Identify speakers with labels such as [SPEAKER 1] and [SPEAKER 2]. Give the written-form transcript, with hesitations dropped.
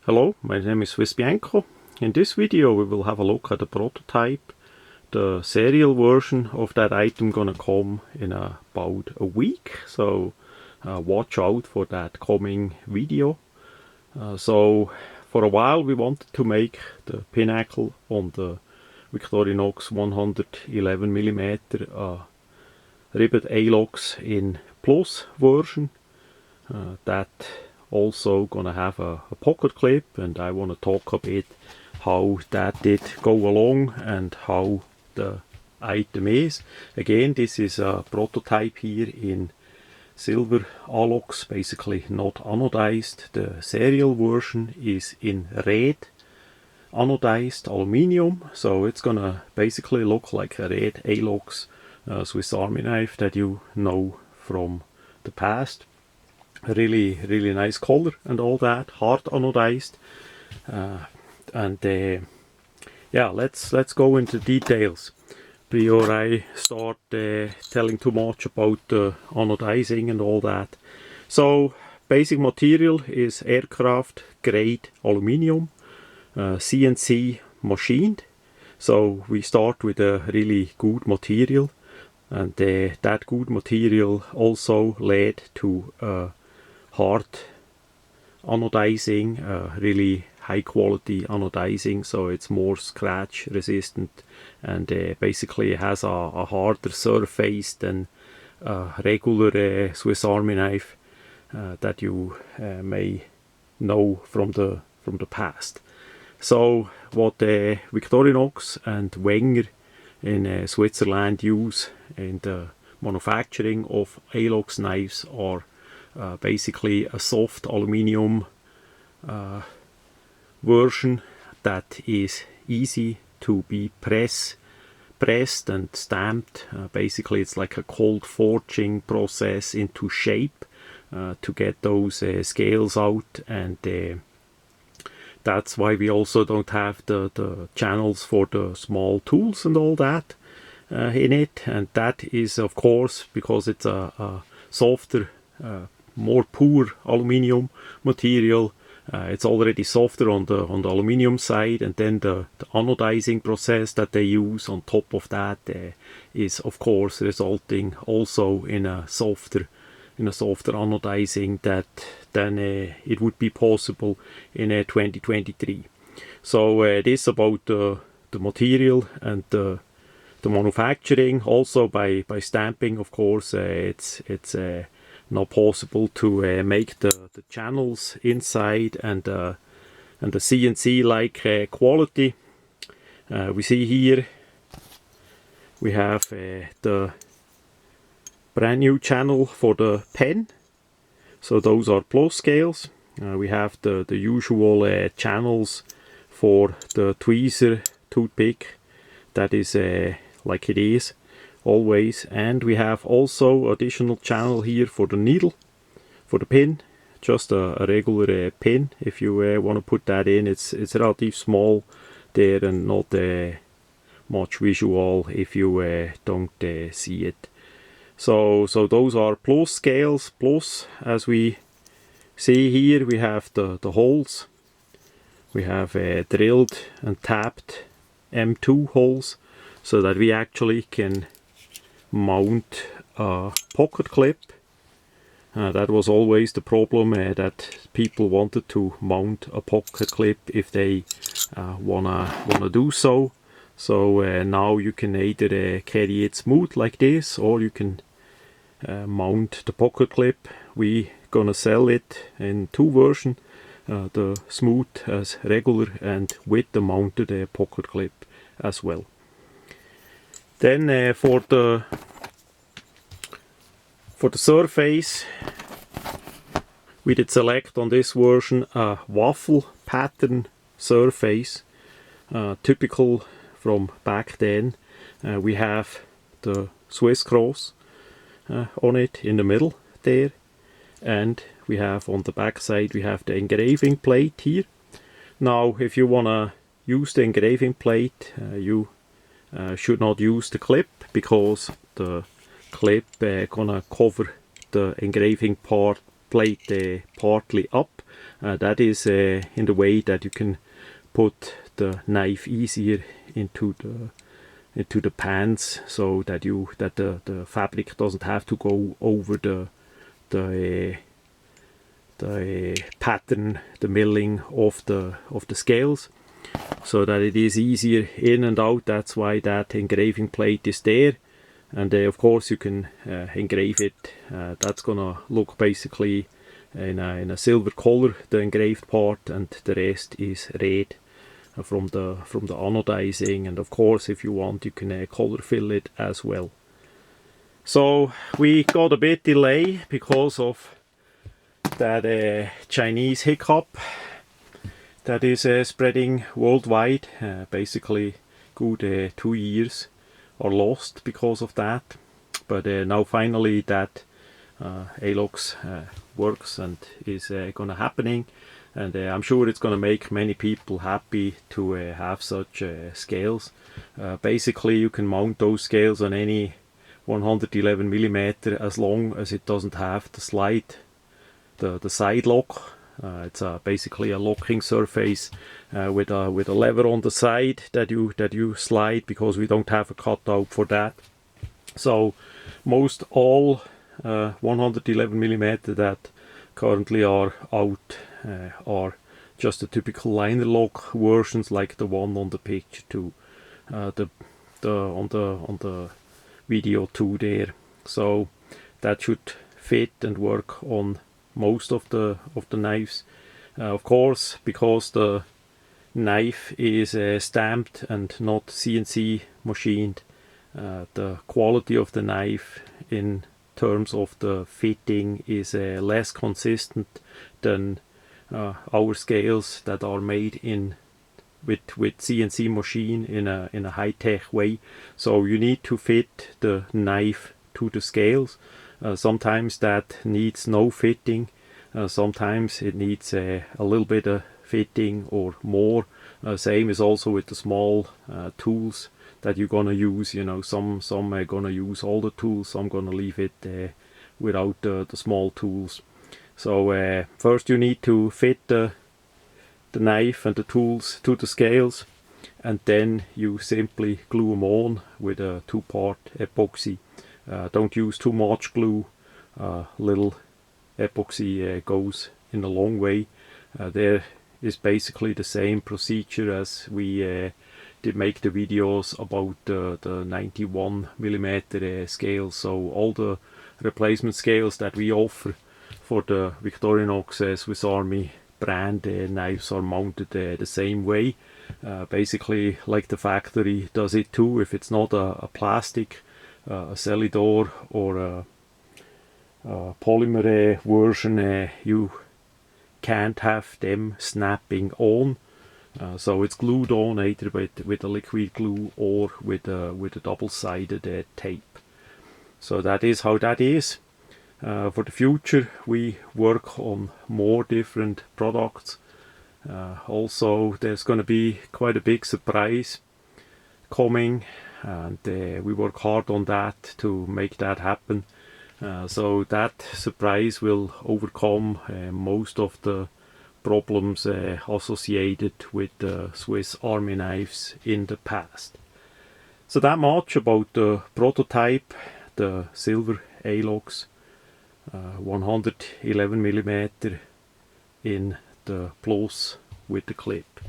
[SPEAKER 1] Hello, my name is swissbianco. In this video we will have a look at the prototype. The serial version of that item gonna come in about a week, so watch out for that coming video. So for a while we wanted to make the pinnacle on the Victorinox 111mm ribbed alox in plus version. That also gonna have a pocket clip, and I want to talk a bit how that did go along and how the item is. Again, this is a prototype here in silver alox, basically not anodized. The serial version is in red anodized aluminium, so it's gonna basically look like a red alox Swiss Army knife that you know from the past. Really nice color and all that, hard anodized, yeah, let's go into details before I start telling too much about the anodizing and all that. So basic material is aircraft grade aluminium, CNC machined. So we start with a really good material, and that good material also led to hard anodizing, really high quality anodizing, so it's more scratch resistant, and basically it has a harder surface than a regular Swiss Army knife that you may know from the past. So what Victorinox and Wenger in Switzerland use in the manufacturing of alox knives are basically a soft aluminium version that is easy to be pressed and stamped. Basically it's like a cold forging process into shape to get those scales out, and that's why we also don't have the channels for the small tools and all that in it. And that is of course because it's a softer, more poor aluminium material. It's already softer on the aluminium side, and then the anodizing process that they use on top of that is of course resulting also in a softer anodizing that than it would be possible in 2023. So it is about the material and the manufacturing. Also by stamping, of course, it's not possible to make the channels inside and the CNC like quality. We see here we have the brand new channel for the pen, so those are plus scales. We have the usual channels for the tweezer toothpick, that is like it is always, and we have also additional channel here for the needle, for the pin, just a regular pin. If you want to put that in, it's relatively small there and not much visual if you don't see it. So those are plus scales. Plus, as we see here, we have the holes. We have drilled and tapped M2 holes so that we actually can mount a pocket clip. That was always the problem, that people wanted to mount a pocket clip if they wanna do so. So now you can either carry it smooth like this, or you can mount the pocket clip. We gonna sell it in two versions, the smooth as regular and with the mounted pocket clip as well. Then for the surface, we did select on this version a waffle pattern surface, typical from back then. We have the Swiss cross on it in the middle there, and we have on the back side we have the engraving plate here. Now if you wanna use the engraving plate, you should not use the clip, because the clip gonna cover the engraving plate partly up, That is in the way that you can put the knife easier into the pans, so that the fabric doesn't have to go over the pattern, the milling of the scales, so that it is easier in and out. That's why that engraving plate is there. And of course you can engrave it. That's gonna look basically in a silver color, the engraved part, and the rest is red from the anodizing. And of course, if you want, you can color fill it as well. So we got a bit delay because of that Chinese hiccup that is spreading worldwide. Basically good 2 years are lost because of that, but now finally that alox works and is gonna happening, and I'm sure it's gonna make many people happy to have such scales. Basically you can mount those scales on any 111mm as long as it doesn't have the slide, the side lock. It's basically a locking surface with a lever on the side that you slide, because we don't have a cutout for that. So most all 111mm that currently are out are just the typical liner lock versions, like the one on the picture too, on the video too there. So that should fit and work on most of the knives. Of course, because the knife is stamped and not CNC machined, the quality of the knife in terms of the fitting is less consistent than our scales that are made with CNC machine in a high-tech way. So you need to fit the knife to the scales. Sometimes that needs no fitting, sometimes it needs a little bit of fitting or more. Same is also with the small tools that you're gonna use. You know, some are gonna use all the tools, some gonna leave it without the small tools. So first you need to fit the knife and the tools to the scales, and then you simply glue them on with a 2-part epoxy. Don't use too much glue. Little epoxy goes in a long way. There is basically the same procedure as we did make the videos about the 91mm scales. So all the replacement scales that we offer for the Victorinox Swiss Army brand knives are mounted the same way, basically like the factory does it too. If it's not a plastic, a Celidor or a polymer version, you can't have them snapping on. So it's glued on either with a liquid glue or with a double-sided tape. So that is how that is. For the future we work on more different products. Also there's going to be quite a big surprise coming, and we work hard on that to make that happen. So that surprise will overcome most of the problems associated with the Swiss Army knives in the past. So that much about the prototype, the silver alox 111mm in the plus with the clip.